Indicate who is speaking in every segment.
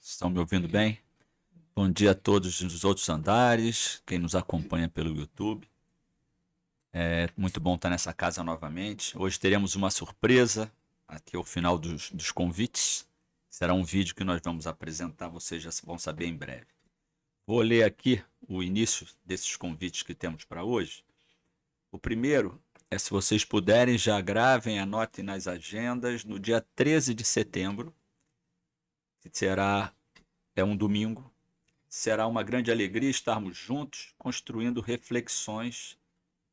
Speaker 1: Estão me ouvindo bem? Bom dia a todos dos outros andares, quem nos acompanha pelo YouTube. É muito bom estar nessa casa novamente. Hoje teremos uma surpresa aqui ao final dos convites. Será um vídeo que nós vamos apresentar, vocês já vão saber em breve. Vou ler aqui o início desses convites que temos para hoje. O primeiro é, se vocês puderem, já gravem, anotem nas agendas, no dia 13 de setembro, que é um domingo. Será uma grande alegria estarmos juntos, construindo reflexões,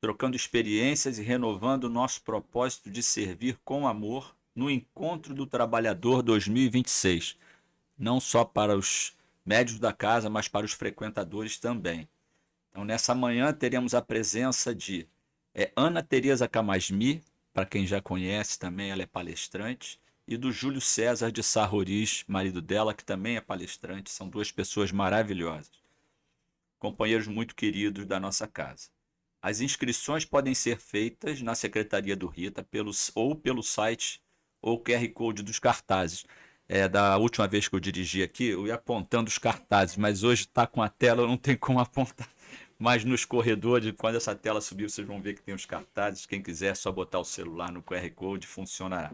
Speaker 1: trocando experiências e renovando o nosso propósito de servir com amor no Encontro do Trabalhador 2026, não só para os médios da casa, mas para os frequentadores também. Então, nessa manhã, teremos a presença de Ana Tereza Camasmi, para quem já conhece também, ela é palestrante, e do Júlio César de Sarroris, marido dela, que também é palestrante. São duas pessoas maravilhosas, companheiros muito queridos da nossa casa. As inscrições podem ser feitas na Secretaria do Rita ou pelo site ou QR Code dos cartazes. Da última vez que eu dirigi aqui, eu ia apontando os cartazes, mas hoje está com a tela, não tem como apontar. Mas nos corredores, quando essa tela subir, vocês vão ver que tem os cartazes. Quem quiser, é só botar o celular no QR Code, funcionará.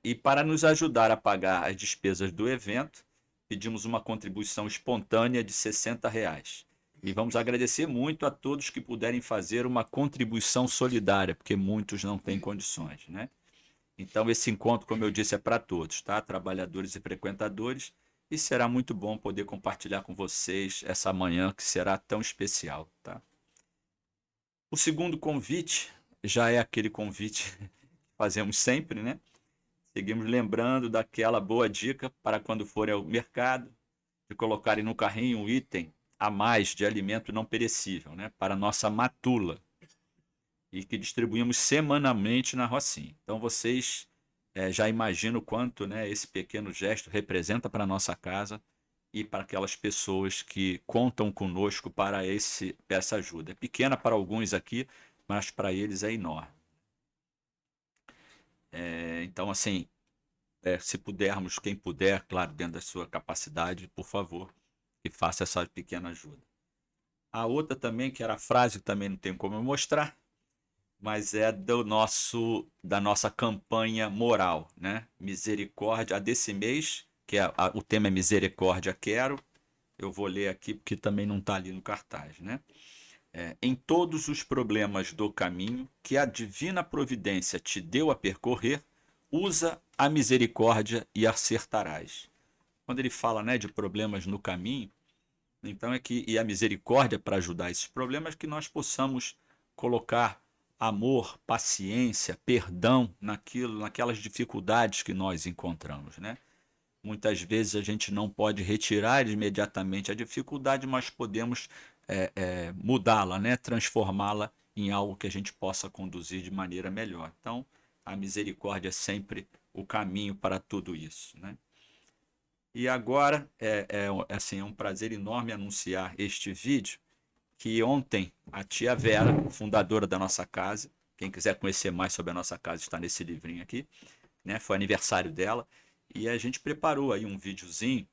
Speaker 1: E para nos ajudar a pagar as despesas do evento, pedimos uma contribuição espontânea de R$ 60. E vamos agradecer muito a todos que puderem fazer uma contribuição solidária, porque muitos não têm condições, né? Então, esse encontro, como eu disse, é para todos, tá? Trabalhadores e frequentadores. E será muito bom poder compartilhar com vocês essa manhã que será tão especial, tá? O segundo convite já é aquele convite que fazemos sempre, né? Seguimos lembrando daquela boa dica para quando forem ao mercado, de colocarem no carrinho um item a mais de alimento não perecível, né? Para a nossa matula, e que distribuímos semanalmente na Rocinha. Então vocês já imaginam o quanto, né, esse pequeno gesto representa para a nossa casa e para aquelas pessoas que contam conosco para essa ajuda. É pequena para alguns aqui, mas para eles é enorme. Então, assim, se pudermos, quem puder, claro, dentro da sua capacidade, por favor, que faça essa pequena ajuda. A outra também, que era a frase que também não tem como eu mostrar, mas é da nossa campanha moral, né? Misericórdia, a desse mês, que o tema é Misericórdia Quero. Eu vou ler aqui porque também não está ali no cartaz, né? Em todos os problemas do caminho que a divina providência te deu a percorrer, usa a misericórdia e acertarás. Quando ele fala, né, de problemas no caminho, então e a misericórdia para ajudar esses problemas, que nós possamos colocar amor, paciência, perdão naquelas dificuldades que nós encontramos, né? Muitas vezes a gente não pode retirar imediatamente a dificuldade, mas podemos mudá-la, né? Transformá-la em algo que a gente possa conduzir de maneira melhor. Então, a misericórdia é sempre o caminho para tudo isso, né? E agora assim, é um prazer enorme anunciar este vídeo, que ontem a tia Vera, fundadora da nossa casa, quem quiser conhecer mais sobre a nossa casa está nesse livrinho aqui, né? Foi aniversário dela e a gente preparou aí um videozinho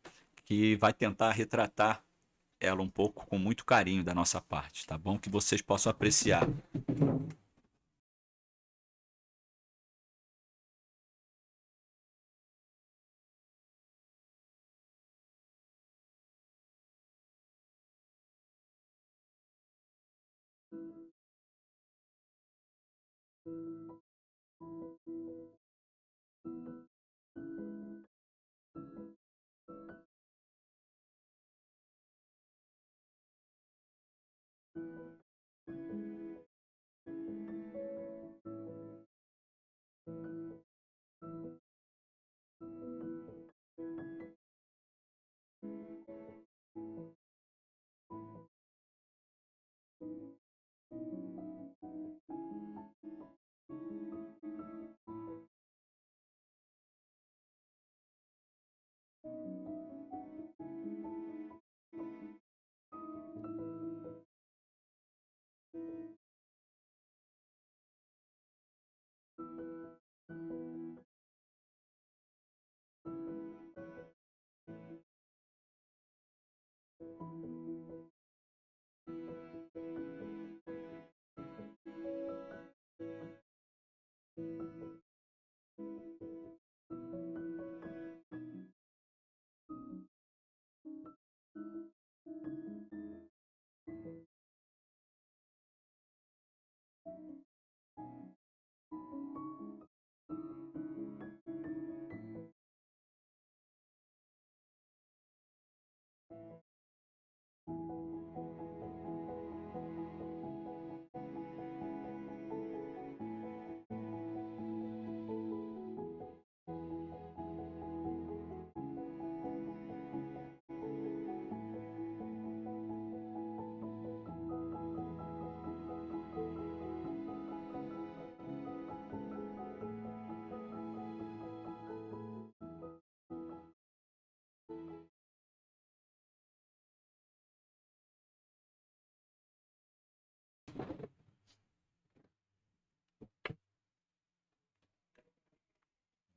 Speaker 1: que vai tentar retratar ela um pouco com muito carinho da nossa parte, tá bom? Que vocês possam apreciar.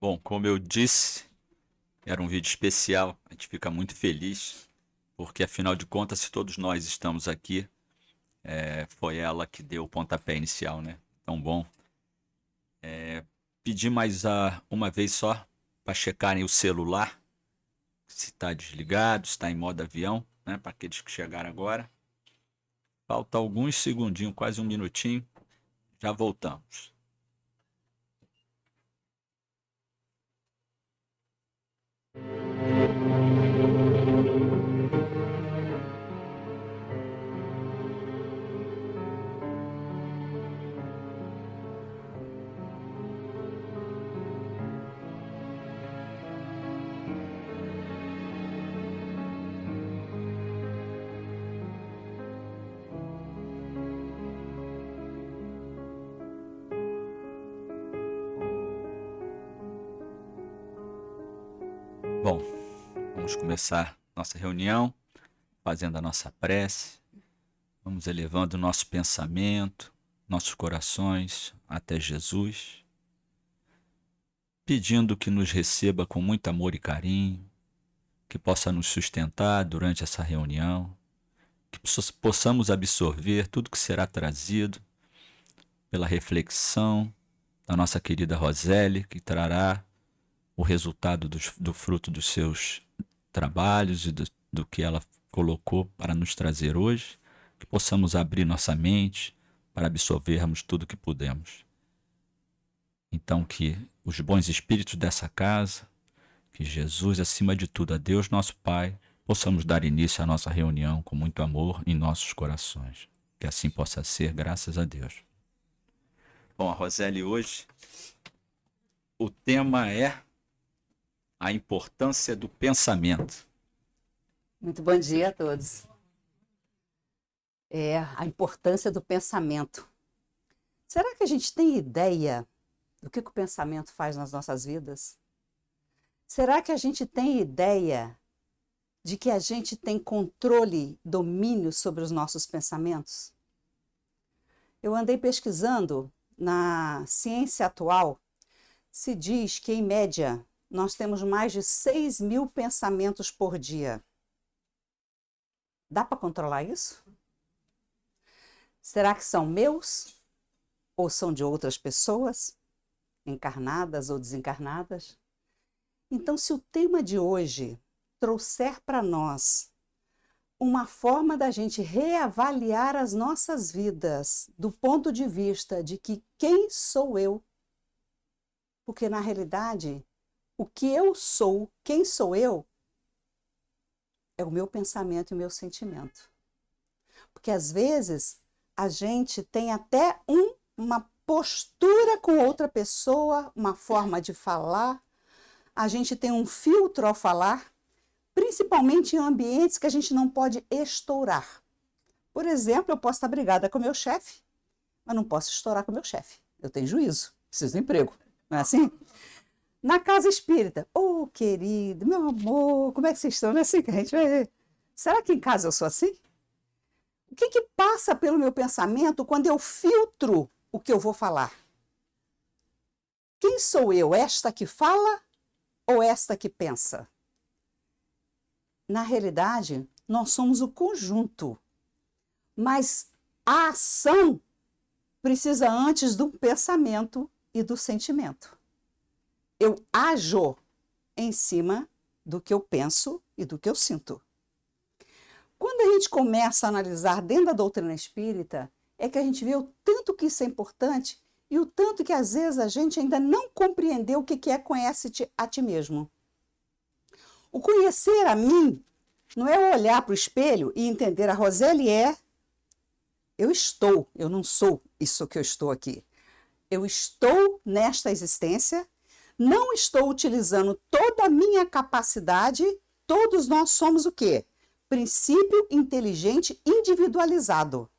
Speaker 1: Bom, como eu disse, era um vídeo especial. A gente fica muito feliz, porque afinal de contas, se todos nós estamos aqui, foi ela que deu o pontapé inicial, né? Tão bom. Pedir mais uma vez só para checarem o celular, se está desligado, se está em modo avião, né? Para aqueles que chegaram agora. Falta alguns segundinhos, quase um minutinho. Já voltamos. Bom, vamos começar nossa reunião, fazendo a nossa prece. Vamos elevando o nosso pensamento, nossos corações até Jesus, pedindo que nos receba com muito amor e carinho, que possa nos sustentar durante essa reunião, que possamos absorver tudo que será trazido pela reflexão da nossa querida Roseli, que trará o resultado do fruto dos seus trabalhos e do que ela colocou para nos trazer hoje, que possamos abrir nossa mente para absorvermos tudo que podemos. Então, que os bons espíritos dessa casa, que Jesus, acima de tudo, a Deus nosso Pai, possamos dar início à nossa reunião com muito amor em nossos corações. Que assim possa ser, graças a Deus. Bom, a Roseli, hoje, o tema é a importância do pensamento.
Speaker 2: Muito bom dia a todos. A importância do pensamento. Será que a gente tem ideia do que o pensamento faz nas nossas vidas? Será que a gente tem ideia de que a gente tem controle, domínio sobre os nossos pensamentos? Eu andei pesquisando, na ciência atual, se diz que, em média, nós temos mais de 6.000 pensamentos por dia. Dá para controlar isso? Será que são meus? Ou são de outras pessoas, encarnadas ou desencarnadas? Então, se o tema de hoje trouxer para nós uma forma da gente reavaliar as nossas vidas do ponto de vista de que quem sou eu? Porque, na realidade, o que eu sou, quem sou eu, é o meu pensamento e o meu sentimento. Porque, às vezes, a gente tem até uma postura com outra pessoa, uma forma de falar, a gente tem um filtro ao falar, principalmente em ambientes que a gente não pode estourar. Por exemplo, eu posso estar brigada com o meu chefe, mas não posso estourar com o meu chefe. Eu tenho juízo, preciso de emprego, não é assim? Na casa espírita, querido, meu amor, como é que vocês estão? Não é assim que a gente vai... Será que em casa eu sou assim? O que passa pelo meu pensamento quando eu filtro o que eu vou falar? Quem sou eu? Esta que fala ou esta que pensa? Na realidade, nós somos o conjunto, mas a ação precisa antes do pensamento e do sentimento. Eu ajo em cima do que eu penso e do que eu sinto. Quando a gente começa a analisar dentro da doutrina espírita, é que a gente vê o tanto que isso é importante e o tanto que às vezes a gente ainda não compreendeu o que é conhece-te a ti mesmo. O conhecer a mim não é olhar para o espelho e entender a Roseli eu estou, eu não sou isso que eu estou aqui. Eu estou nesta existência, não estou utilizando toda a minha capacidade, todos nós somos o quê? Princípio inteligente individualizado.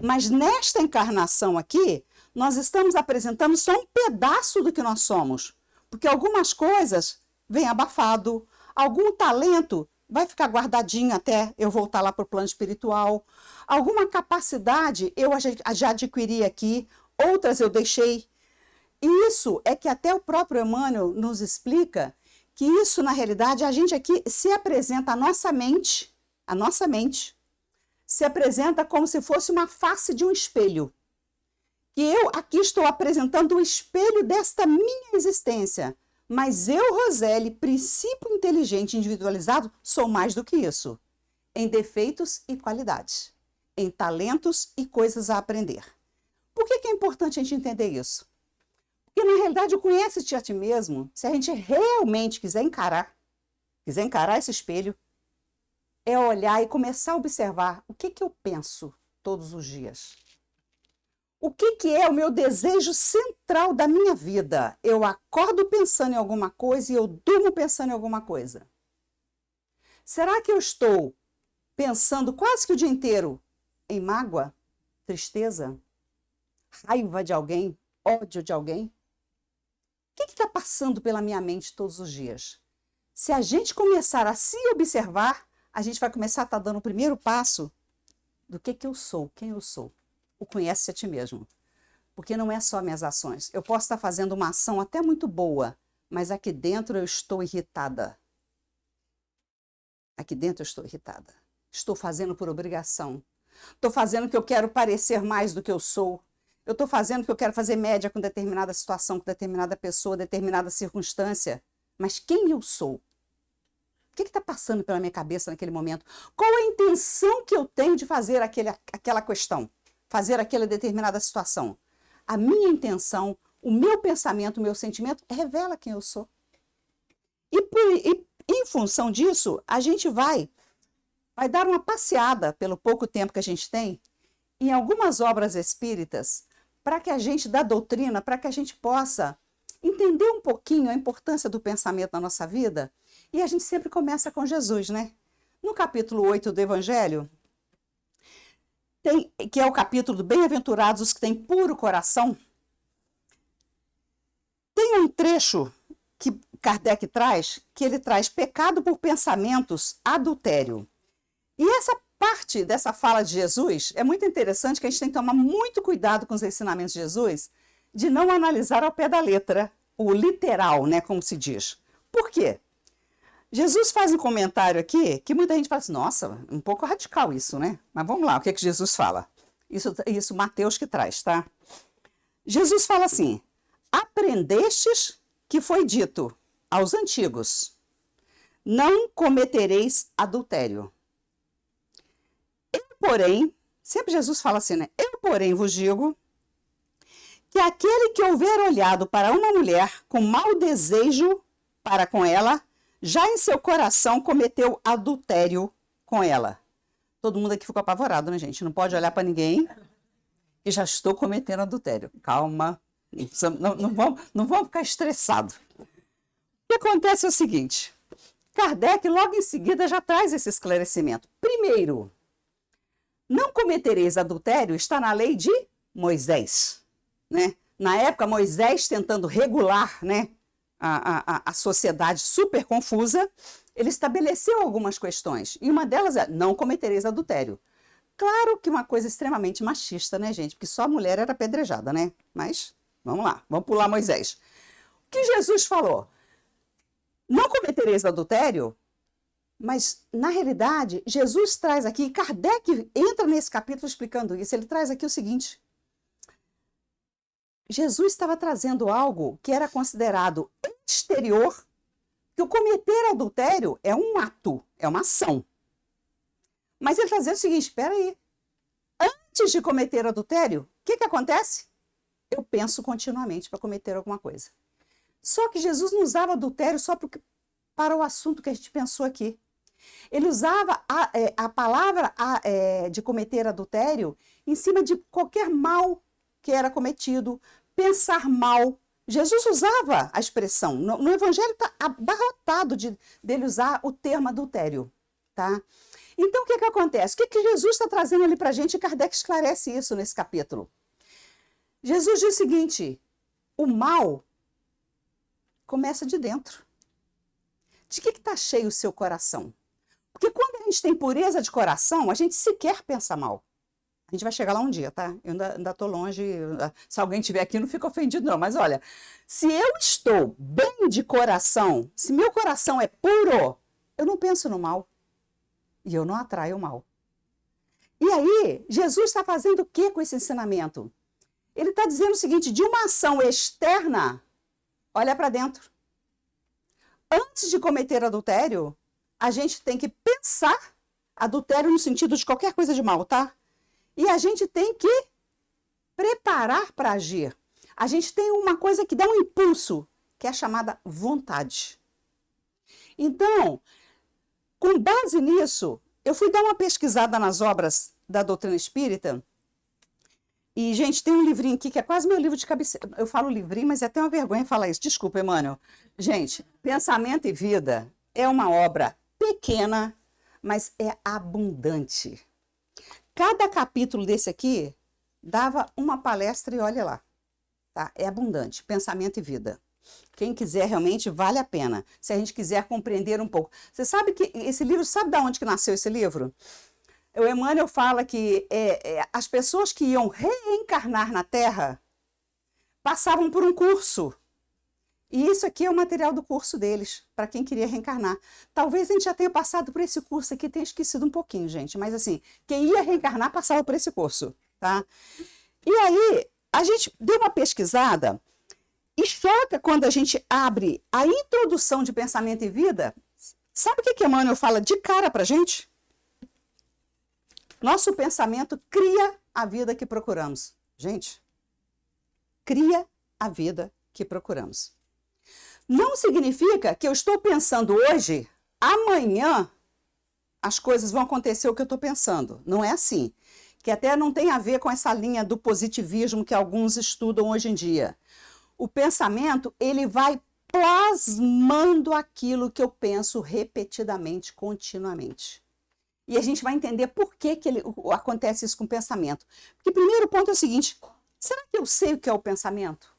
Speaker 2: Mas nesta encarnação aqui, nós estamos apresentando só um pedaço do que nós somos, porque algumas coisas vêm abafado, algum talento vai ficar guardadinho até eu voltar lá para o plano espiritual, alguma capacidade eu já adquiri aqui, outras eu deixei. E isso é que até o próprio Emmanuel nos explica que isso, na realidade, a gente aqui se apresenta, a nossa mente se apresenta como se fosse uma face de um espelho. Que eu aqui estou apresentando o espelho desta minha existência. Mas eu, Roseli, princípio inteligente individualizado, sou mais do que isso. Em defeitos e qualidades. Em talentos e coisas a aprender. Por que é importante a gente entender isso? Porque, na realidade, o conhece-te a ti mesmo, se a gente realmente quiser encarar esse espelho, é olhar e começar a observar o que eu penso todos os dias. O que é o meu desejo central da minha vida? Eu acordo pensando em alguma coisa e eu durmo pensando em alguma coisa. Será que eu estou pensando quase que o dia inteiro em mágoa, tristeza, raiva de alguém, ódio de alguém? O que está passando pela minha mente todos os dias? Se a gente começar a se observar, a gente vai começar a estar dando o primeiro passo do que eu sou, quem eu sou. O conhece a ti mesmo. Porque não é só minhas ações. Eu posso estar fazendo uma ação até muito boa, mas aqui dentro eu estou irritada. Aqui dentro eu estou irritada. Estou fazendo por obrigação. Estou fazendo porque eu quero parecer mais do que eu sou. Eu estou fazendo porque eu quero fazer média com determinada situação, com determinada pessoa, determinada circunstância. Mas quem eu sou? O que está passando pela minha cabeça naquele momento? Qual a intenção que eu tenho de fazer aquela questão? Fazer aquela determinada situação? A minha intenção, o meu pensamento, o meu sentimento revela quem eu sou. E em função disso, a gente vai dar uma passeada, pelo pouco tempo que a gente tem, em algumas obras espíritas, para que a gente, da doutrina, para que a gente possa entender um pouquinho a importância do pensamento na nossa vida. E a gente sempre começa com Jesus, né? No capítulo 8 do Evangelho, que é o capítulo do Bem-aventurados os que têm puro coração, tem um trecho que Kardec traz, que ele traz pecado por pensamentos, adultério. E essa parte dessa fala de Jesus é muito interessante, que a gente tem que tomar muito cuidado com os ensinamentos de Jesus, de não analisar ao pé da letra, o literal, né, como se diz. Por quê? Jesus faz um comentário aqui que muita gente fala assim, nossa, um pouco radical isso, né? Mas vamos lá, o que Jesus fala? Isso Mateus que traz, tá? Jesus fala assim, aprendestes que foi dito aos antigos, não cometereis adultério. Eu, porém, sempre Jesus fala assim, né? Eu, porém, vos digo que aquele que houver olhado para uma mulher com mau desejo para com ela, já em seu coração cometeu adultério com ela. Todo mundo aqui ficou apavorado, né, gente? Não pode olhar para ninguém e já estou cometendo adultério. Calma, não vamos ficar estressados. O que acontece é o seguinte, Kardec logo em seguida já traz esse esclarecimento. Primeiro, não cometereis adultério está na lei de Moisés, né? Na época, Moisés tentando regular, né, a sociedade super confusa, ele estabeleceu algumas questões. E uma delas é, não cometereis adultério. Claro que uma coisa extremamente machista, né, gente? Porque só a mulher era apedrejada, né? Mas, vamos lá, vamos pular Moisés. O que Jesus falou? Não cometereis adultério? Mas, na realidade, Jesus traz aqui, e Kardec entra nesse capítulo explicando isso, ele traz aqui o seguinte, Jesus estava trazendo algo que era considerado exterior, que o cometer adultério é um ato, é uma ação. Mas ele está dizendo o seguinte, espera aí, antes de cometer adultério, o que acontece? Eu penso continuamente para cometer alguma coisa. Só que Jesus não usava adultério só para o assunto que a gente pensou aqui. Ele usava a palavra de cometer adultério em cima de qualquer mal que era cometido, pensar mal. Jesus usava a expressão. No Evangelho está abarrotado dele usar o termo adultério. Tá? Então, o que acontece? O que Jesus está trazendo ali para a gente? E Kardec esclarece isso nesse capítulo. Jesus diz o seguinte, o mal começa de dentro. De que está cheio o seu coração? Porque quando a gente tem pureza de coração, a gente sequer pensa mal. A gente vai chegar lá um dia, tá? Eu ainda tô longe. Se alguém estiver aqui, não fica ofendido, não. Mas olha, se eu estou bem de coração, se meu coração é puro, eu não penso no mal. E eu não atraio o mal. E aí, Jesus está fazendo o que com esse ensinamento? Ele está dizendo o seguinte, de uma ação externa, olha para dentro. Antes de cometer adultério, a gente tem que pensar adultério no sentido de qualquer coisa de mal, tá? E a gente tem que preparar para agir. A gente tem uma coisa que dá um impulso, que é a chamada vontade. Então, com base nisso, eu fui dar uma pesquisada nas obras da doutrina espírita. E, gente, tem um livrinho aqui que é quase meu livro de cabeceira. Eu falo livrinho, mas é até uma vergonha falar isso. Desculpa, Emmanuel. Gente, Pensamento e Vida é uma obra pequena, mas é abundante. Cada capítulo desse aqui dava uma palestra e olha lá, tá? É abundante, Pensamento e Vida. Quem quiser realmente vale a pena, se a gente quiser compreender um pouco. Você sabe que esse livro, sabe de onde que nasceu esse livro? O Emmanuel fala que as pessoas que iam reencarnar na Terra passavam por um curso. E isso aqui é o material do curso deles, para quem queria reencarnar. Talvez a gente já tenha passado por esse curso aqui, tenha esquecido um pouquinho, gente. Mas assim, quem ia reencarnar passava por esse curso, tá? E aí, a gente deu uma pesquisada e choca quando a gente abre a introdução de Pensamento e Vida. Sabe o que Emmanuel fala de cara pra gente? Nosso pensamento cria a vida que procuramos. Gente, cria a vida que procuramos. Não significa que eu estou pensando hoje, amanhã as coisas vão acontecer o que eu estou pensando. Não é assim. Que até não tem a ver com essa linha do positivismo que alguns estudam hoje em dia. O pensamento, ele vai plasmando aquilo que eu penso repetidamente, continuamente. E a gente vai entender por que acontece isso com o pensamento. Porque o primeiro ponto é o seguinte, será que eu sei o que é o pensamento?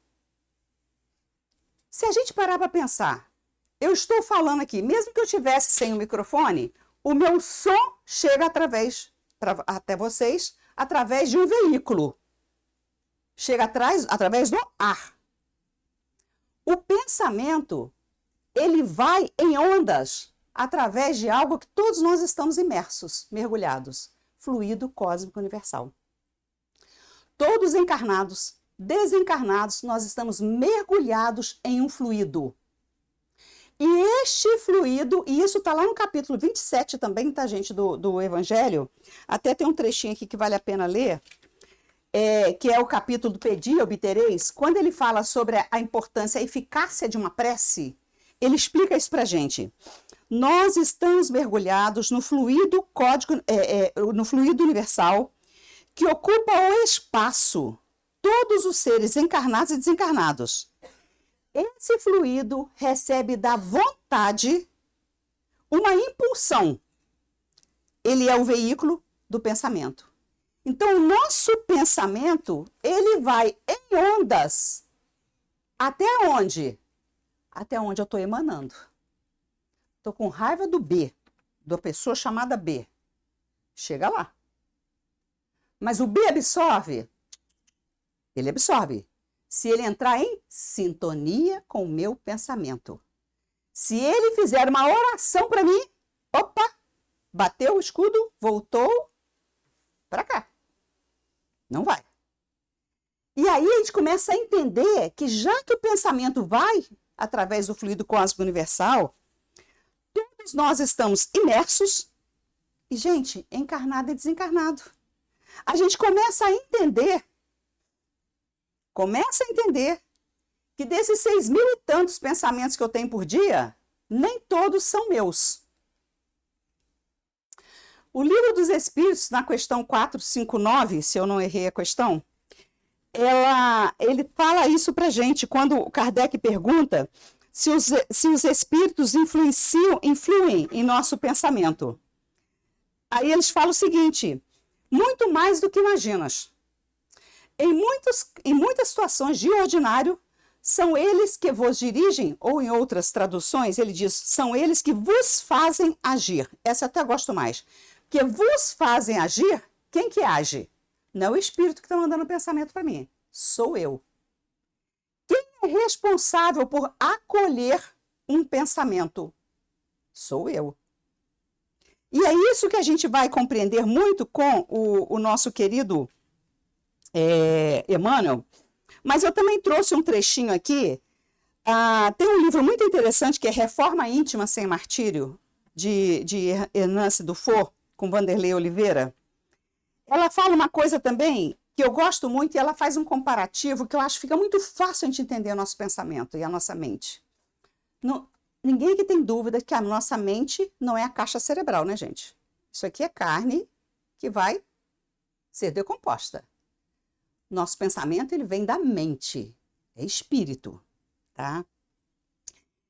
Speaker 2: Se a gente parar para pensar, eu estou falando aqui, mesmo que eu estivesse sem o microfone, o meu som chega até vocês através de um veículo. Chega através do ar. O pensamento, ele vai em ondas através de algo que todos nós estamos imersos, mergulhados. Fluido cósmico universal. Todos encarnados, desencarnados, nós estamos mergulhados em um fluido. E este fluido, e isso está lá no capítulo 27 também, tá, gente, do Evangelho, até tem um trechinho aqui que vale a pena ler, que é o capítulo do Pedi e Obtereis, quando ele fala sobre a importância, a eficácia de uma prece, ele explica isso para a gente. Nós estamos mergulhados no fluido no fluido universal, que ocupa o espaço, todos os seres encarnados e desencarnados. Esse fluido recebe da vontade uma impulsão. Ele é o veículo do pensamento. Então, o nosso pensamento, ele vai em ondas. Até onde? Até onde eu estou emanando. Estou com raiva do B, da pessoa chamada B. Chega lá. Mas o B absorve? Ele absorve. Se ele entrar em sintonia com o meu pensamento. Se ele fizer uma oração para mim, opa, bateu o escudo, voltou para cá. Não vai. E aí a gente começa a entender que já que o pensamento vai através do fluido cósmico universal, todos nós estamos imersos e, gente, encarnado e desencarnado. A gente começa a entender que desses 6.000 e tantos pensamentos que eu tenho por dia, nem todos são meus. O Livro dos Espíritos, na questão 459, se eu não errei a questão, ele fala isso pra gente, quando o Kardec pergunta se os espíritos influem em nosso pensamento. Aí eles falam o seguinte, muito mais do que imaginas. Em muitas situações de ordinário, são eles que vos dirigem, ou em outras traduções, ele diz, são eles que vos fazem agir. Essa eu até gosto mais. Que vos fazem agir, quem que age? Não é o espírito que está mandando o pensamento para mim. Sou eu. Quem é responsável por acolher um pensamento? Sou eu. E é isso que a gente vai compreender muito com o nosso querido Emmanuel. Mas eu também trouxe um trechinho aqui. Tem um livro muito interessante que é Reforma Íntima Sem Martírio, de Hernance Dufour, com Vanderlei Oliveira. Ela fala uma coisa também que eu gosto muito e ela faz um comparativo que eu acho que fica muito fácil a gente entender o nosso pensamento e a nossa mente. Ninguém que tem dúvida que a nossa mente não é a caixa cerebral, né, gente? Isso aqui é carne que vai ser decomposta. Nosso pensamento, ele vem da mente, é espírito, tá?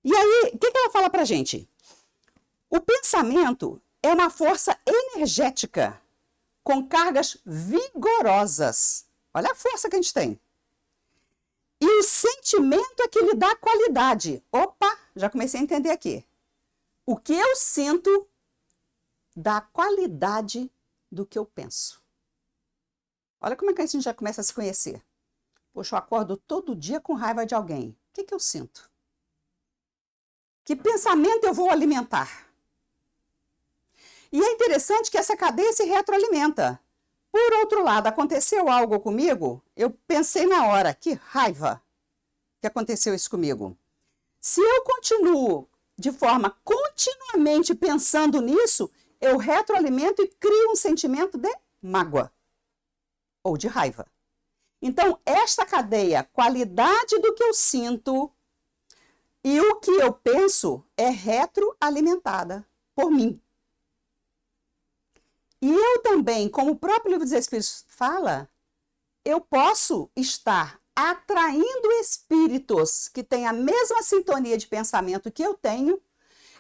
Speaker 2: E aí, o que ela fala pra gente? O pensamento é uma força energética com cargas vigorosas. Olha a força que a gente tem. E o sentimento é que lhe dá qualidade. Opa, já comecei a entender aqui. O que eu sinto dá qualidade do que eu penso. Olha como é que a gente já começa a se conhecer. Poxa, eu acordo todo dia com raiva de alguém. O que eu sinto? Que pensamento eu vou alimentar? E é interessante que essa cadeia se retroalimenta. Por outro lado, aconteceu algo comigo, eu pensei na hora, que raiva que aconteceu isso comigo. Se eu continuo de forma continuamente pensando nisso, eu retroalimento e crio um sentimento de mágoa ou de raiva. Então, esta cadeia, qualidade do que eu sinto e o que eu penso é retroalimentada por mim. E eu também, como o próprio Livro dos Espíritos fala, eu posso estar atraindo espíritos que têm a mesma sintonia de pensamento que eu tenho,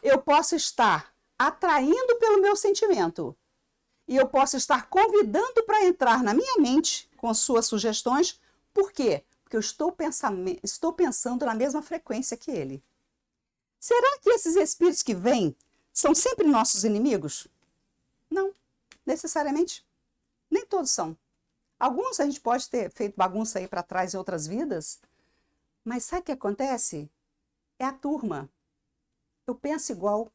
Speaker 2: eu posso estar atraindo pelo meu sentimento. E eu posso estar convidando para entrar na minha mente com suas sugestões. Por quê? Porque eu estou pensando na mesma frequência que ele. Será que esses espíritos que vêm são sempre nossos inimigos? Não, necessariamente. Nem todos são. Alguns a gente pode ter feito bagunça aí para trás em outras vidas, mas sabe o que acontece? É a turma. Eu penso igual.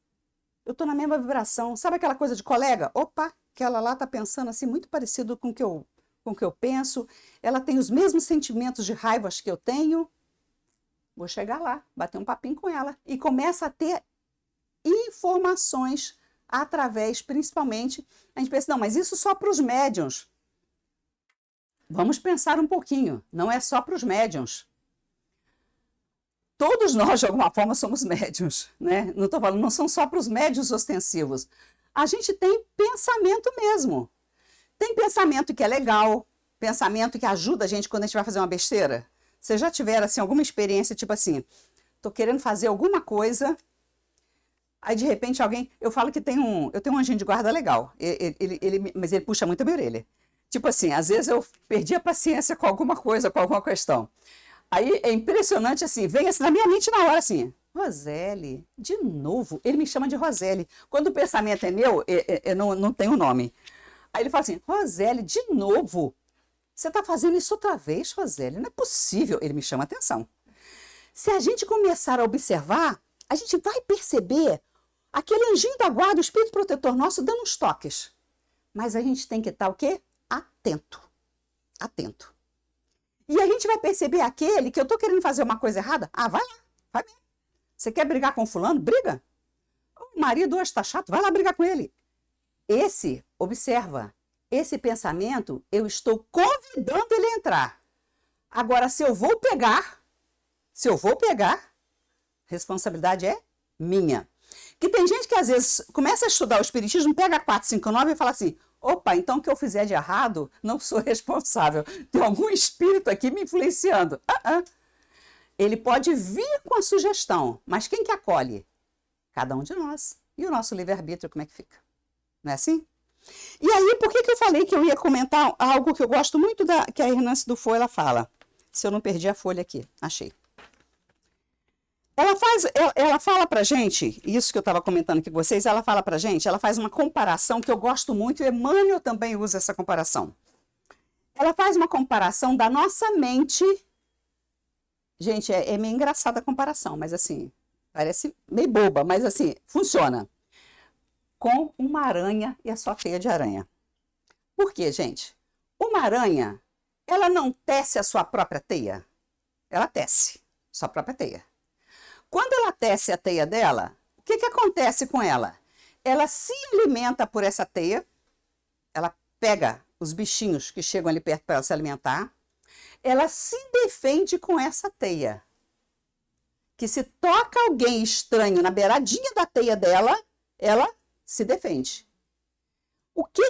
Speaker 2: Eu estou na mesma vibração. Sabe aquela coisa de colega? Opa, aquela lá está pensando assim muito parecido com o que eu penso. Ela tem os mesmos sentimentos de raivas que eu tenho. Vou chegar lá, bater um papinho com ela. E começa a ter informações através, principalmente, a gente pensa, não, mas isso só para os médiuns. Vamos pensar um pouquinho, não é só para os médiuns. Todos nós, de alguma forma, somos médiuns, né? Não estou falando, não são só para os médiuns ostensivos. A gente tem pensamento mesmo. Tem pensamento que é legal, pensamento que ajuda a gente quando a gente vai fazer uma besteira. Vocês já tiveram assim, alguma experiência, tipo assim, estou querendo fazer alguma coisa, aí de repente alguém, eu falo que eu tenho um anjinho de guarda legal, mas ele puxa muito a minha orelha. Tipo assim, às vezes eu perdi a paciência com alguma coisa, com alguma questão. Aí é impressionante assim, vem assim na minha mente na hora assim, Roseli, de novo, ele me chama de Roseli. Quando o pensamento é meu, eu não tenho nome. Aí ele fala assim, Roseli, de novo? Você está fazendo isso outra vez, Roseli? Não é possível. Ele me chama a atenção. Se a gente começar a observar, a gente vai perceber aquele anjinho da guarda, o espírito protetor nosso, dando uns toques. Mas a gente tem que estar o quê? Atento. Atento. E a gente vai perceber aquele que eu estou querendo fazer uma coisa errada. Ah, vai lá, vai mesmo. Você quer brigar com fulano? Briga. O marido hoje está chato, vai lá brigar com ele. Observa, esse pensamento, eu estou convidando ele a entrar. Agora, se eu vou pegar, responsabilidade é minha. Que tem gente que às vezes começa a estudar o espiritismo, pega 459 e fala assim, opa, então o que eu fizer de errado, não sou responsável. Tem algum espírito aqui me influenciando. Ele pode vir com a sugestão, mas quem que acolhe? Cada um de nós. E o nosso livre-arbítrio, como é que fica? Não é assim? E aí, por que eu falei que eu ia comentar algo que eu gosto muito que a Hernance Dufour ela fala? Se eu não perdi a folha aqui, achei. Ela fala pra gente, isso que eu estava comentando aqui com vocês, ela fala pra gente, ela faz uma comparação que eu gosto muito, e Emmanuel também usa essa comparação. ela faz uma comparação da nossa mente. Gente, é meio engraçada a comparação, mas assim, parece meio boba, mas assim, funciona. Com uma aranha e a sua teia de aranha. Por quê, gente? Uma aranha, ela não tece a sua própria teia? Ela tece sua própria teia. Quando ela tece a teia dela, o que acontece com ela? Ela se alimenta por essa teia, ela pega os bichinhos que chegam ali perto para ela se alimentar, ela se defende com essa teia. Que se toca alguém estranho na beiradinha da teia dela, ela se defende. O que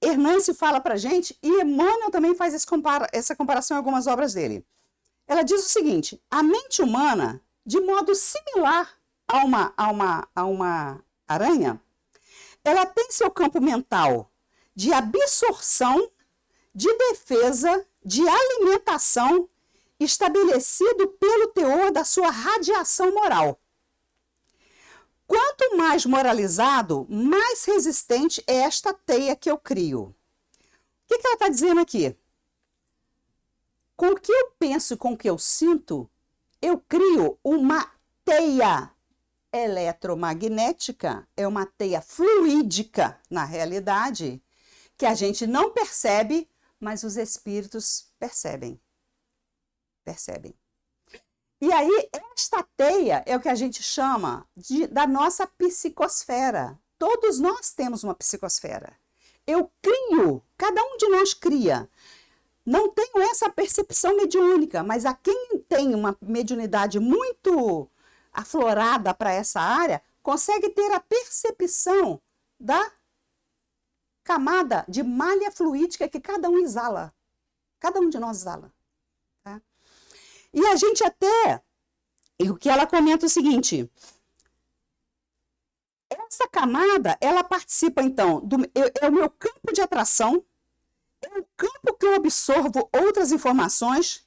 Speaker 2: Hernanzi fala para a gente, e Emmanuel também faz essa comparação em algumas obras dele. Ela diz o seguinte: a mente humana, de modo similar a uma aranha, ela tem seu campo mental de absorção, de defesa, de alimentação, estabelecido pelo teor da sua radiação moral. Quanto mais moralizado, mais resistente é esta teia que eu crio. O que ela está dizendo aqui? Com o que eu penso e com o que eu sinto, eu crio uma teia eletromagnética, é uma teia fluídica, na realidade, que a gente não percebe, mas os espíritos percebem. Percebem. E aí, esta teia é o que a gente chama da nossa psicosfera. Todos nós temos uma psicosfera. Eu crio, cada um de nós cria. Não tenho essa percepção mediúnica, mas a quem tem uma mediunidade muito aflorada para essa área, consegue ter a percepção da camada de malha fluídica que cada um exala. Cada um de nós exala. Tá? E a gente até, e o que ela comenta é o seguinte, essa camada, ela participa então, é o meu campo de atração, é o campo que eu absorvo outras informações,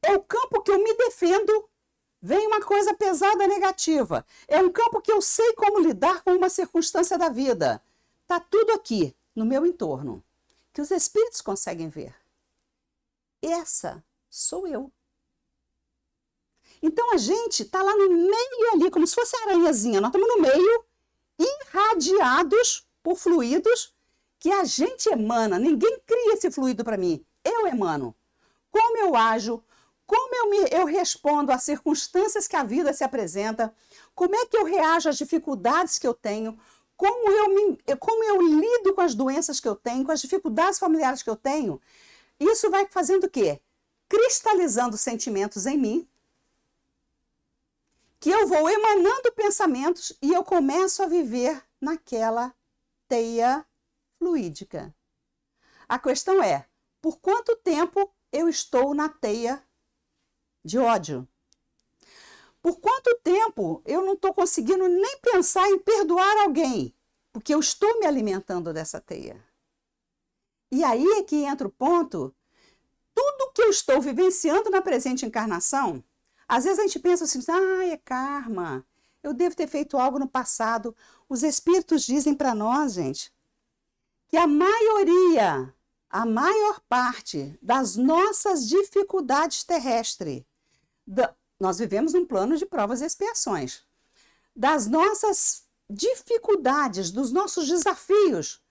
Speaker 2: é o campo que eu me defendo, vem uma coisa pesada negativa, é um campo que eu sei como lidar com uma circunstância da vida. Está tudo aqui, no meu entorno, que os espíritos conseguem ver. Essa sou eu. Então a gente está lá no meio ali, como se fosse a aranhazinha, nós estamos no meio, irradiados por fluidos que a gente emana. Ninguém cria esse fluido para mim, eu emano. Como eu ajo, como eu respondo às circunstâncias que a vida se apresenta, como é que eu reajo às dificuldades que eu tenho, como eu lido com as doenças que eu tenho, com as dificuldades familiares que eu tenho. Isso vai fazendo o quê? Cristalizando sentimentos em mim, que eu vou emanando pensamentos e eu começo a viver naquela teia fluídica. A questão é, por quanto tempo eu estou na teia de ódio? Por quanto tempo eu não estou conseguindo nem pensar em perdoar alguém? Porque eu estou me alimentando dessa teia. E aí é que entra o ponto, tudo que eu estou vivenciando na presente encarnação, às vezes a gente pensa assim, é karma, eu devo ter feito algo no passado. Os espíritos dizem para nós, gente, que a maioria, a maior parte das nossas dificuldades terrestres, nós vivemos num plano de provas e expiações, das nossas dificuldades, dos nossos desafios,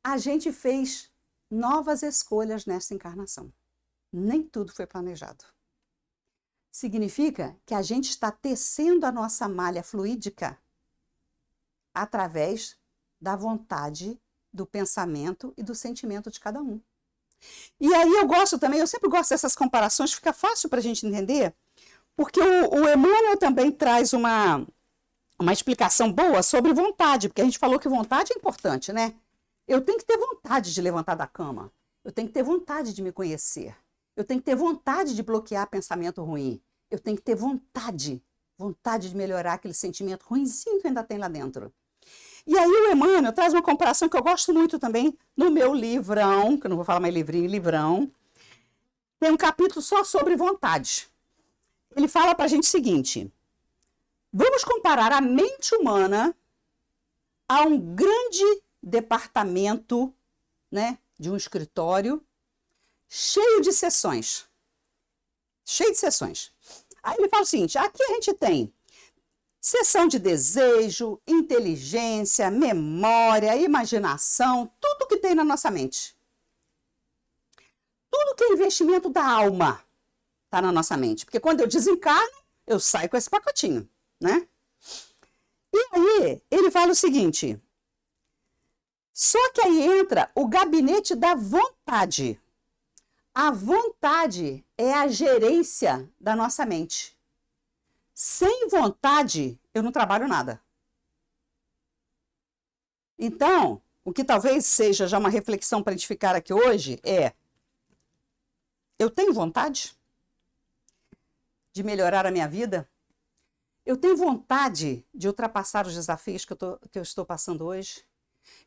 Speaker 2: a gente fez novas escolhas nessa encarnação. Nem tudo foi planejado. Significa que a gente está tecendo a nossa malha fluídica através da vontade, do pensamento e do sentimento de cada um. E aí eu sempre gosto dessas comparações, fica fácil para a gente entender, porque o Emmanuel também traz uma explicação boa sobre vontade, porque a gente falou que vontade é importante, né? Eu tenho que ter vontade de levantar da cama, eu tenho que ter vontade de me conhecer, eu tenho que ter vontade de bloquear pensamento ruim, eu tenho que ter vontade de melhorar aquele sentimento ruimzinho que ainda tem lá dentro. E aí o Emmanuel traz uma comparação que eu gosto muito também no meu livrão, que eu não vou falar mais livrinho, livrão. Tem um capítulo só sobre vontade. Ele fala para a gente o seguinte, vamos comparar a mente humana a um grande departamento, né, de um escritório cheio de sessões. Cheio de sessões. Aí ele fala o seguinte, aqui a gente tem seção de desejo, inteligência, memória, imaginação, tudo que tem na nossa mente. Tudo que é investimento da alma está na nossa mente. Porque quando eu desencarno, eu saio com esse pacotinho, né? E aí, ele fala o seguinte, só que aí entra o gabinete da vontade. A vontade é a gerência da nossa mente. Sem vontade, eu não trabalho nada. Então, o que talvez seja já uma reflexão para a gente ficar aqui hoje é, eu tenho vontade de melhorar a minha vida? Eu tenho vontade de ultrapassar os desafios que eu estou passando hoje?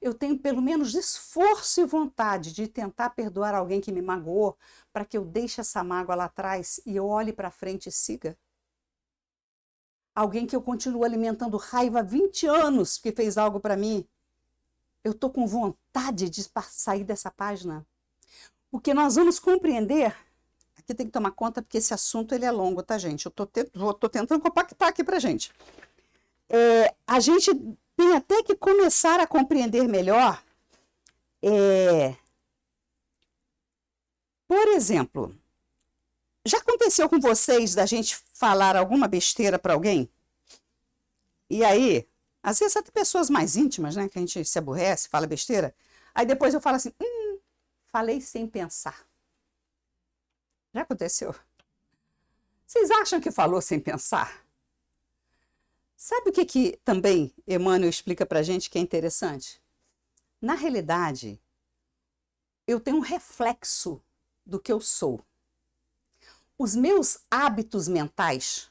Speaker 2: Eu tenho pelo menos esforço e vontade de tentar perdoar alguém que me magoou para que eu deixe essa mágoa lá atrás e eu olhe para frente e siga? Alguém que eu continuo alimentando raiva há 20 anos que fez algo para mim, eu estou com vontade de sair dessa página? Porque nós vamos compreender, aqui tem que tomar conta porque esse assunto ele é longo, tá, gente? Eu tô tentando compactar aqui pra gente. A gente tem até que começar a compreender melhor, por exemplo, já aconteceu com vocês da gente falar alguma besteira para alguém? E aí, às vezes até pessoas mais íntimas, né, que a gente se aborrece, fala besteira, aí depois eu falo assim, falei sem pensar. Já aconteceu? Vocês acham que falou sem pensar? Sabe o que também Emmanuel explica pra gente que é interessante? Na realidade, eu tenho um reflexo do que eu sou. Os meus hábitos mentais,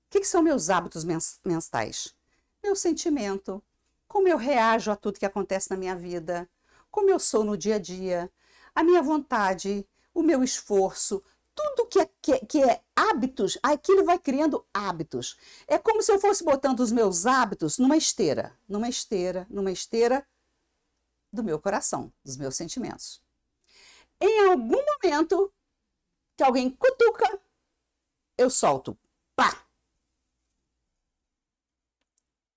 Speaker 2: o que são meus hábitos mentais? Meu sentimento, como eu reajo a tudo que acontece na minha vida, como eu sou no dia a dia, a minha vontade, o meu esforço, tudo que é hábitos, aquilo vai criando hábitos. É como se eu fosse botando os meus hábitos numa esteira do meu coração, dos meus sentimentos. Em algum momento que alguém cutuca, eu solto. Pá!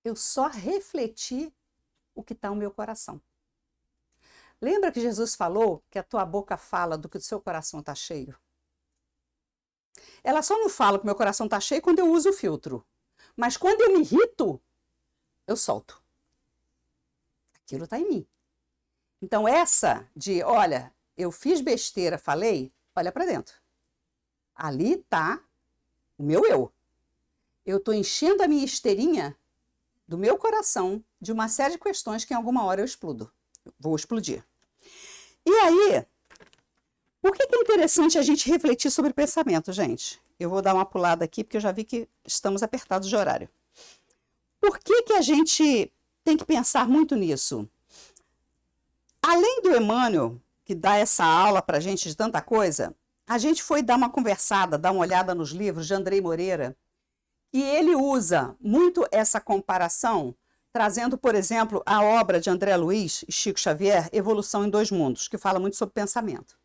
Speaker 2: Eu só refleti o que está no meu coração. Lembra que Jesus falou que a tua boca fala do que o seu coração está cheio? Ela só não fala que o meu coração está cheio quando eu uso o filtro. Mas quando eu me irrito, eu solto. Aquilo está em mim. Então essa de, olha, eu fiz besteira, falei, olha para dentro. Ali está o meu eu. Eu estou enchendo a minha esteirinha do meu coração de uma série de questões que em alguma hora eu explodo. Vou explodir. E aí, por que é interessante a gente refletir sobre pensamento, gente? Eu vou dar uma pulada aqui, porque eu já vi que estamos apertados de horário. Por que a gente tem que pensar muito nisso? Além do Emmanuel, que dá essa aula para a gente de tanta coisa, a gente foi dar uma conversada, dar uma olhada nos livros de Andrei Moreira, e ele usa muito essa comparação, trazendo, por exemplo, a obra de André Luiz e Chico Xavier, Evolução em Dois Mundos, que fala muito sobre pensamento.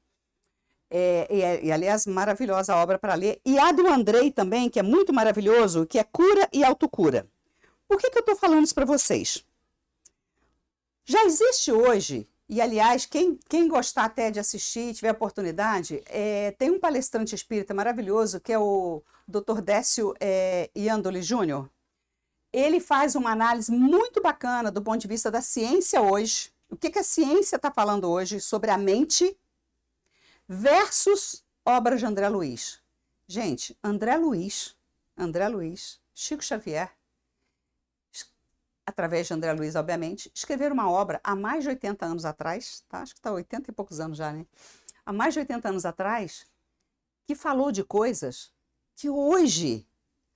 Speaker 2: E aliás, maravilhosa obra para ler. E a do Andrei também, que é muito maravilhoso, que é Cura e Autocura. Por que eu estou falando isso para vocês? Já existe hoje, e aliás, quem gostar até de assistir, tiver oportunidade, tem um palestrante espírita maravilhoso, que é o Dr. Décio Iandoli Júnior. Ele faz uma análise muito bacana do ponto de vista da ciência hoje. O que a ciência está falando hoje sobre a mente versus obras de André Luiz. Gente, André Luiz, Chico Xavier, através de André Luiz, obviamente, escreveram uma obra há mais de 80 anos atrás, tá? Acho que está 80 e poucos anos já, né? Há mais de 80 anos atrás, que falou de coisas que hoje,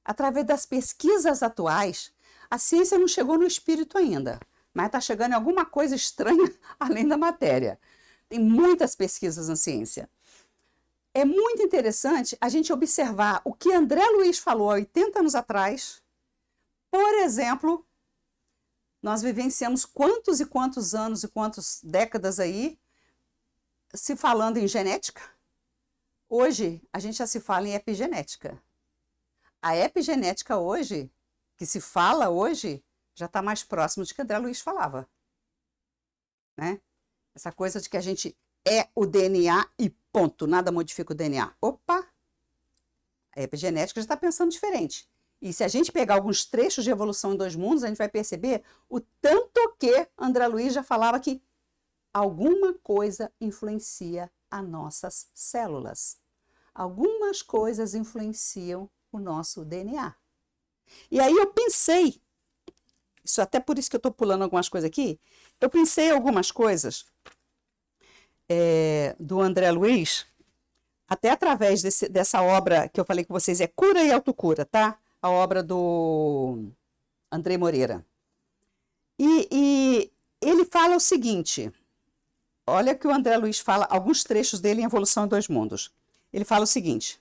Speaker 2: através das pesquisas atuais, a ciência não chegou no espírito ainda, mas está chegando em alguma coisa estranha além da matéria. Tem muitas pesquisas na ciência. É muito interessante a gente observar o que André Luiz falou há 80 anos atrás. Por exemplo, nós vivenciamos quantos e quantos anos e quantas décadas aí se falando em genética, Hoje, a gente já se fala em epigenética. A epigenética hoje, que se fala hoje, já está mais próximo de que André Luiz falava. Né? Essa coisa de que a gente é o DNA e ponto, nada modifica o DNA. Opa! A epigenética já está pensando diferente. E se a gente pegar alguns trechos de evolução em dois mundos, a gente vai perceber o tanto que André Luiz já falava que alguma coisa influencia as nossas células. Algumas coisas influenciam o nosso DNA. E aí eu pensei, isso até por isso que eu estou pulando algumas coisas aqui, eu pensei algumas coisas do André Luiz, até através dessa obra que eu falei com vocês, é Cura e Autocura, tá? A obra do André Moreira. E ele fala o seguinte, olha que o André Luiz fala, alguns trechos dele em Evolução em Dois Mundos. Ele fala o seguinte,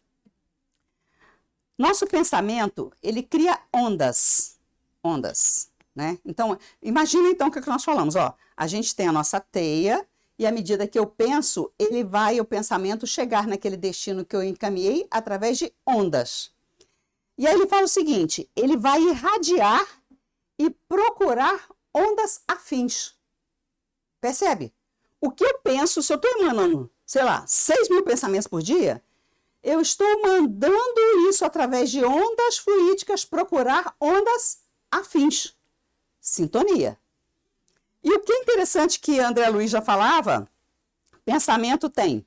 Speaker 2: nosso pensamento, ele cria ondas, né? Então, imagina então o que nós falamos, ó, a gente tem a nossa teia, e à medida que eu penso, o pensamento chegar naquele destino que eu encaminhei através de ondas. E aí ele fala o seguinte, ele vai irradiar e procurar ondas afins. Percebe? O que eu penso, se eu estou emanando, sei lá, 6.000 pensamentos por dia, eu estou mandando isso através de ondas fluídicas procurar ondas afins. Sintonia. E o que é interessante que André Luiz já falava, pensamento tem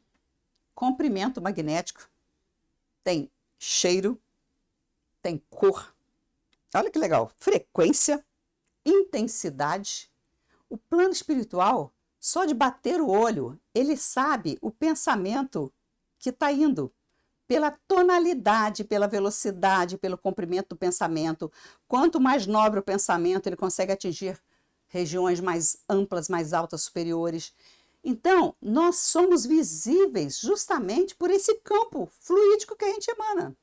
Speaker 2: comprimento magnético, tem cheiro, tem cor, olha que legal, frequência, intensidade. O plano espiritual, só de bater o olho, ele sabe o pensamento que está indo, pela tonalidade, pela velocidade, pelo comprimento do pensamento. Quanto mais nobre o pensamento, ele consegue atingir regiões mais amplas, mais altas, superiores. Então, nós somos visíveis justamente por esse campo fluídico que a gente emana.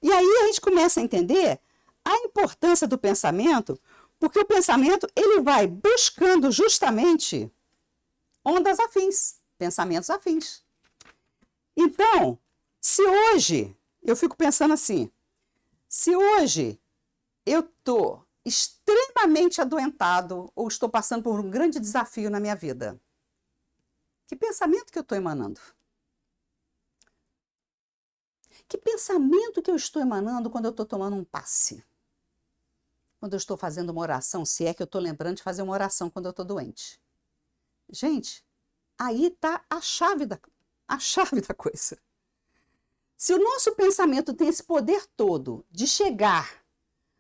Speaker 2: E aí a gente começa a entender a importância do pensamento, porque o pensamento ele vai buscando justamente ondas afins, pensamentos afins. Então, se hoje, eu fico pensando assim, se hoje eu estou extremamente adoentado ou estou passando por um grande desafio na minha vida, que pensamento que eu estou emanando? Que pensamento que eu estou emanando quando eu estou tomando um passe? Quando eu estou fazendo uma oração, se é que eu estou lembrando de fazer uma oração quando eu estou doente. Gente, aí está a chave da coisa. Se o nosso pensamento tem esse poder todo de chegar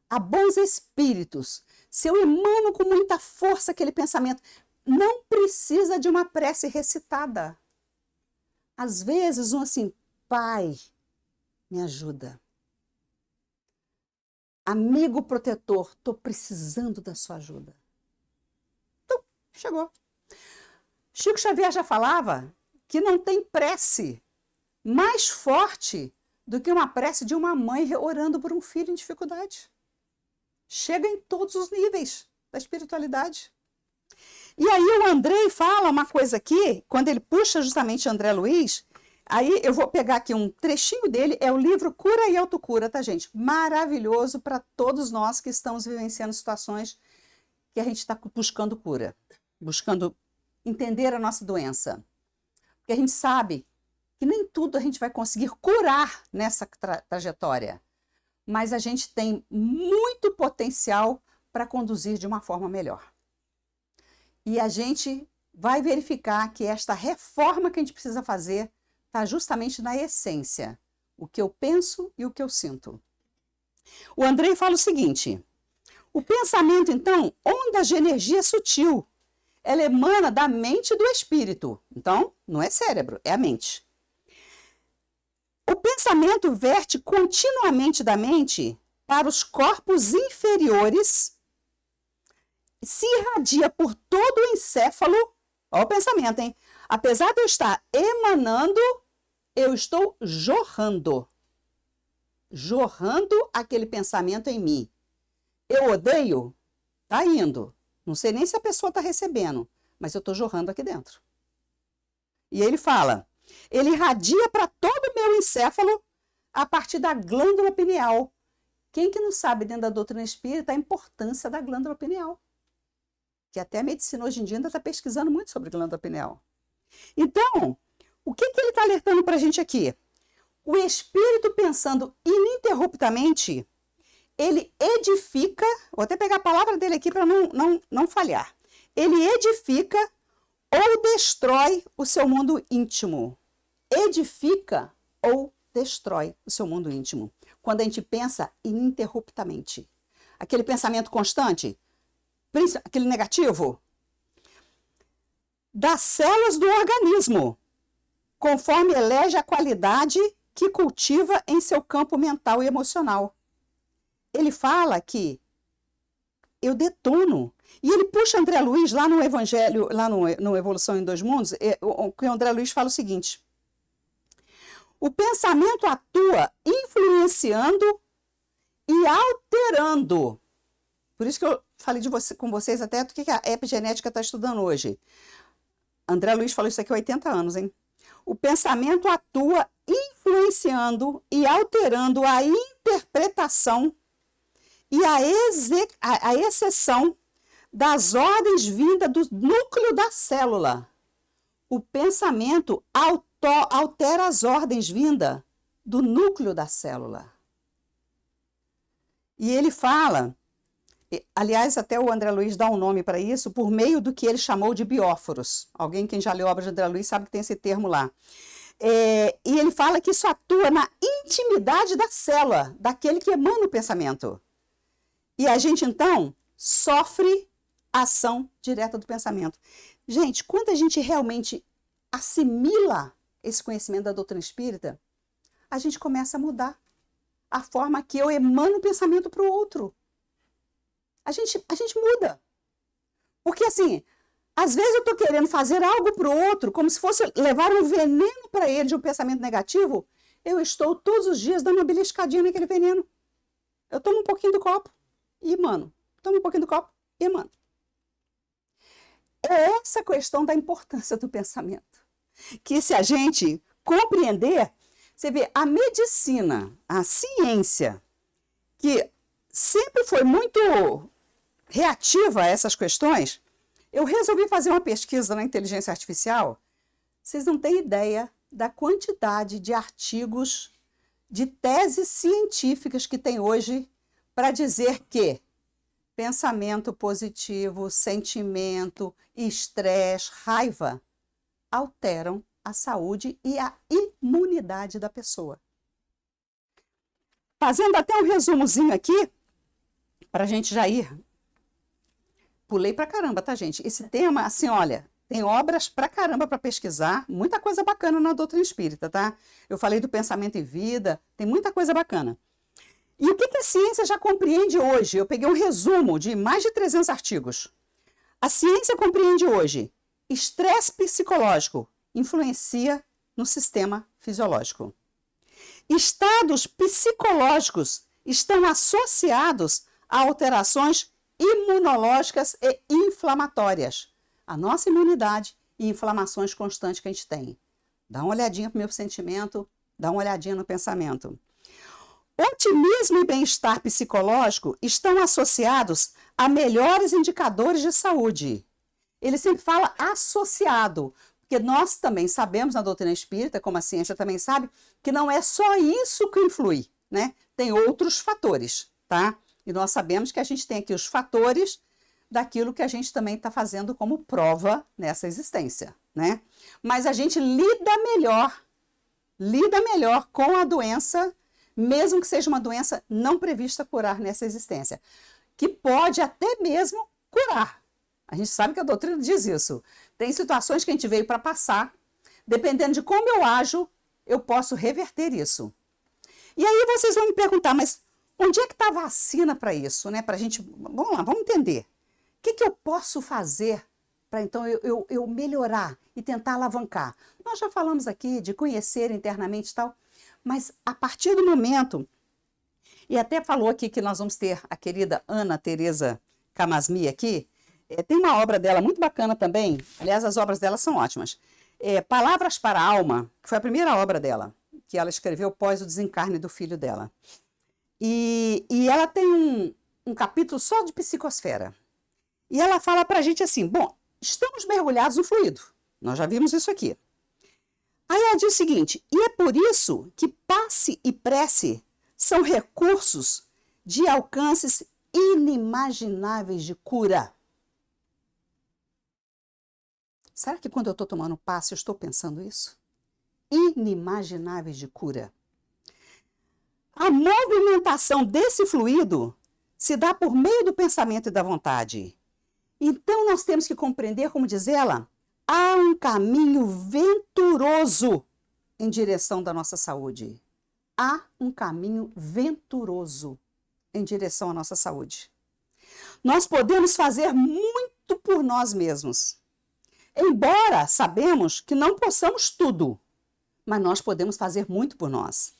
Speaker 2: a bons espíritos, se eu emano com muita força aquele pensamento, não precisa de uma prece recitada. Às vezes, assim, Pai, me ajuda. Amigo protetor, estou precisando da sua ajuda. Então, chegou. Chico Xavier já falava que não tem prece mais forte do que uma prece de uma mãe orando por um filho em dificuldade. Chega em todos os níveis da espiritualidade. E aí o Andrei fala uma coisa aqui, quando ele puxa justamente André Luiz, aí eu vou pegar aqui um trechinho dele, é o livro Cura e Autocura, tá, gente? Maravilhoso para todos nós que estamos vivenciando situações que a gente está buscando cura, buscando entender a nossa doença. Porque a gente sabe que nem tudo a gente vai conseguir curar nessa trajetória, mas a gente tem muito potencial para conduzir de uma forma melhor. E a gente vai verificar que esta reforma que a gente precisa fazer está justamente na essência, o que eu penso e o que eu sinto. O Andrei fala o seguinte, o pensamento, então, ondas de energia sutil, ela emana da mente e do espírito. Então, não é cérebro, é a mente. O pensamento verte continuamente da mente para os corpos inferiores, se irradia por todo o encéfalo. Olha o pensamento, hein? Apesar de eu estar emanando, eu estou jorrando. Jorrando aquele pensamento em mim. Eu odeio? Tá indo. Não sei nem se a pessoa está recebendo, mas eu estou jorrando aqui dentro. E ele fala, Ele irradia para todo o meu encéfalo a partir da glândula pineal. Quem que não sabe dentro da doutrina espírita a importância da glândula pineal? Que até a medicina hoje em dia ainda está pesquisando muito sobre glândula pineal. Então, o que ele está alertando para a gente aqui? O espírito pensando ininterruptamente, ele edifica, vou até pegar a palavra dele aqui para não falhar. Ele edifica ou destrói o seu mundo íntimo. Edifica ou destrói o seu mundo íntimo. Quando a gente pensa ininterruptamente. Aquele pensamento constante, aquele negativo, das células do organismo, conforme elege a qualidade que cultiva em seu campo mental e emocional. Ele fala que eu detono. E ele puxa André Luiz lá no Evangelho, lá no Evolução em Dois Mundos, que o André Luiz fala o seguinte: o pensamento atua influenciando e alterando. Por isso que eu falei com vocês até do que a epigenética está estudando hoje. André Luiz falou isso aqui há 80 anos, hein? O pensamento atua influenciando e alterando a interpretação e a exceção das ordens vindas do núcleo da célula. O pensamento altera as ordens vindas do núcleo da célula. E ele fala, aliás, até o André Luiz dá um nome para isso, por meio do que ele chamou de bióforos. Alguém quem já leu a obra de André Luiz sabe que tem esse termo lá. E ele fala que isso atua na intimidade da célula, daquele que emana o pensamento. E a gente, então, sofre a ação direta do pensamento. Gente, quando a gente realmente assimila esse conhecimento da doutrina espírita, a gente começa a mudar a forma que eu emano o pensamento para o outro. A gente muda. Porque, assim, às vezes eu estou querendo fazer algo para o outro, como se fosse levar um veneno para ele de um pensamento negativo, eu estou todos os dias dando uma beliscadinha naquele veneno. Eu tomo um pouquinho do copo e emano. Tomo um pouquinho do copo e emano. É essa questão da importância do pensamento. Que se a gente compreender, você vê, a medicina, a ciência, que sempre foi muito reativa a essas questões, eu resolvi fazer uma pesquisa na inteligência artificial. Vocês não têm ideia da quantidade de artigos, de teses científicas que tem hoje para dizer que pensamento positivo, sentimento, estresse, raiva alteram a saúde e a imunidade da pessoa. Fazendo até um resumozinho aqui, para a gente já ir. Pulei pra caramba, tá, gente? Esse tema, assim, olha, tem obras pra caramba para pesquisar, muita coisa bacana na doutrina espírita, tá? Eu falei do pensamento em vida, tem muita coisa bacana. E o que a ciência já compreende hoje? Eu peguei um resumo de mais de 300 artigos. A ciência compreende hoje: estresse psicológico influencia no sistema fisiológico. Estados psicológicos estão associados a alterações imunológicas e inflamatórias. A nossa imunidade e inflamações constantes que a gente tem. Dá uma olhadinha para o meu sentimento, dá uma olhadinha no pensamento. Otimismo e bem-estar psicológico estão associados a melhores indicadores de saúde. Ele sempre fala associado, porque nós também sabemos na doutrina espírita, como a ciência também sabe, que não é só isso que influi, né? Tem outros fatores, tá? E nós sabemos que a gente tem aqui os fatores daquilo que a gente também está fazendo como prova nessa existência, né? Mas a gente lida melhor com a doença, mesmo que seja uma doença não prevista curar nessa existência, que pode até mesmo curar. A gente sabe que a doutrina diz isso. Tem situações que a gente veio para passar, dependendo de como eu ajo, eu posso reverter isso. E aí vocês vão me perguntar, mas onde é que está a vacina para isso, né? Para a gente, vamos lá, vamos entender. O que eu posso fazer para então eu melhorar e tentar alavancar? Nós já falamos aqui de conhecer internamente e tal, mas a partir do momento, e até falou aqui que nós vamos ter a querida Ana Teresa Camasmi aqui, tem uma obra dela muito bacana também, aliás, as obras dela são ótimas, Palavras para a Alma, que foi a primeira obra dela, que ela escreveu após o desencarne do filho dela. E ela tem um capítulo só de psicosfera. E ela fala para a gente assim, bom, estamos mergulhados no fluido. Nós já vimos isso aqui. Aí ela diz o seguinte, e é por isso que passe e prece são recursos de alcances inimagináveis de cura. Será que quando eu estou tomando passe eu estou pensando isso? Inimagináveis de cura. A movimentação desse fluido se dá por meio do pensamento e da vontade. Então nós temos que compreender, como diz ela, há um caminho venturoso em direção da nossa saúde. Há um caminho venturoso em direção à nossa saúde. Nós podemos fazer muito por nós mesmos. Embora sabemos que não possamos tudo, mas nós podemos fazer muito por nós.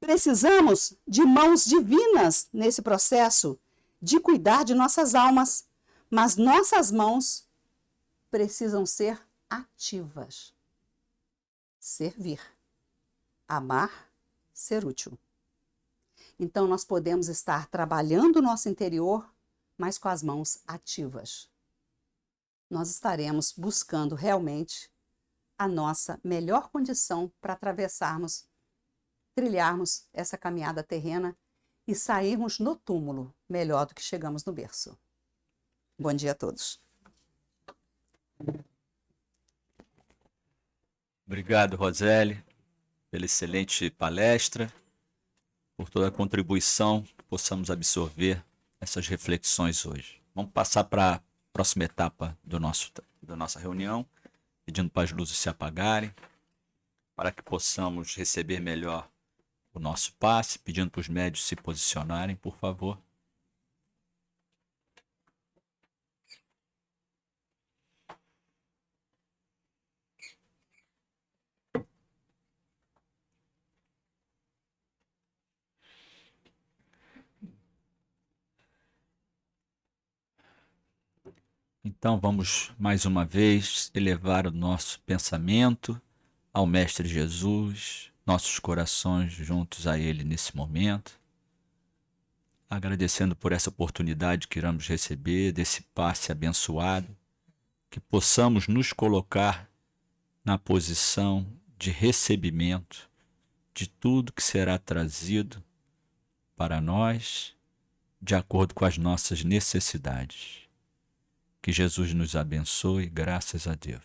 Speaker 2: Precisamos de mãos divinas nesse processo de cuidar de nossas almas, mas nossas mãos precisam ser ativas. Servir, amar, ser útil. Então nós podemos estar trabalhando o nosso interior, mas com as mãos ativas. Nós estaremos buscando realmente a nossa melhor condição para atravessarmos, trilharmos essa caminhada terrena e sairmos no túmulo melhor do que chegamos no berço. Bom dia a todos.
Speaker 1: Obrigado, Roseli, pela excelente palestra, por toda a contribuição que possamos absorver essas reflexões hoje. Vamos passar para a próxima etapa da nossa reunião, pedindo para as luzes se apagarem, para que possamos receber melhor o nosso passe, pedindo para os médios se posicionarem, por favor. Então vamos mais uma vez elevar o nosso pensamento ao Mestre Jesus, nossos corações juntos a Ele nesse momento, agradecendo por essa oportunidade que iremos receber, desse passe abençoado, que possamos nos colocar na posição de recebimento de tudo que será trazido para nós, de acordo com as nossas necessidades. Que Jesus nos abençoe, graças a Deus.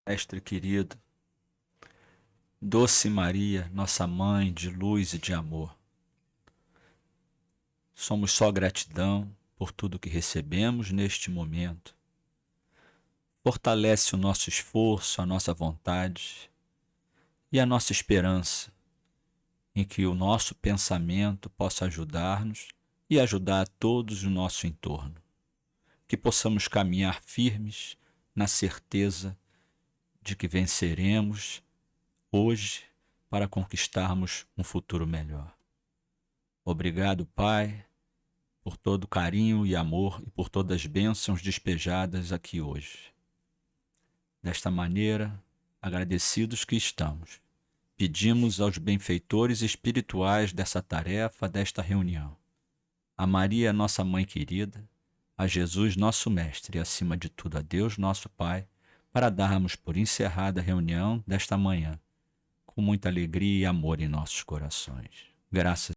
Speaker 1: Mestre querido, doce Maria, nossa mãe de luz e de amor, somos só gratidão por tudo que recebemos neste momento. Fortalece o nosso esforço, a nossa vontade e a nossa esperança em que o nosso pensamento possa ajudar-nos e ajudar a todos no nosso entorno. Que possamos caminhar firmes na certeza de que venceremos hoje para conquistarmos um futuro melhor. Obrigado, Pai, por todo o carinho e amor e por todas as bênçãos despejadas aqui hoje. Desta maneira, agradecidos que estamos, pedimos aos benfeitores espirituais dessa tarefa, desta reunião, a Maria, nossa Mãe querida, a Jesus, nosso Mestre, e acima de tudo a Deus, nosso Pai, para darmos por encerrada a reunião desta manhã, com muita alegria e amor em nossos corações. Graças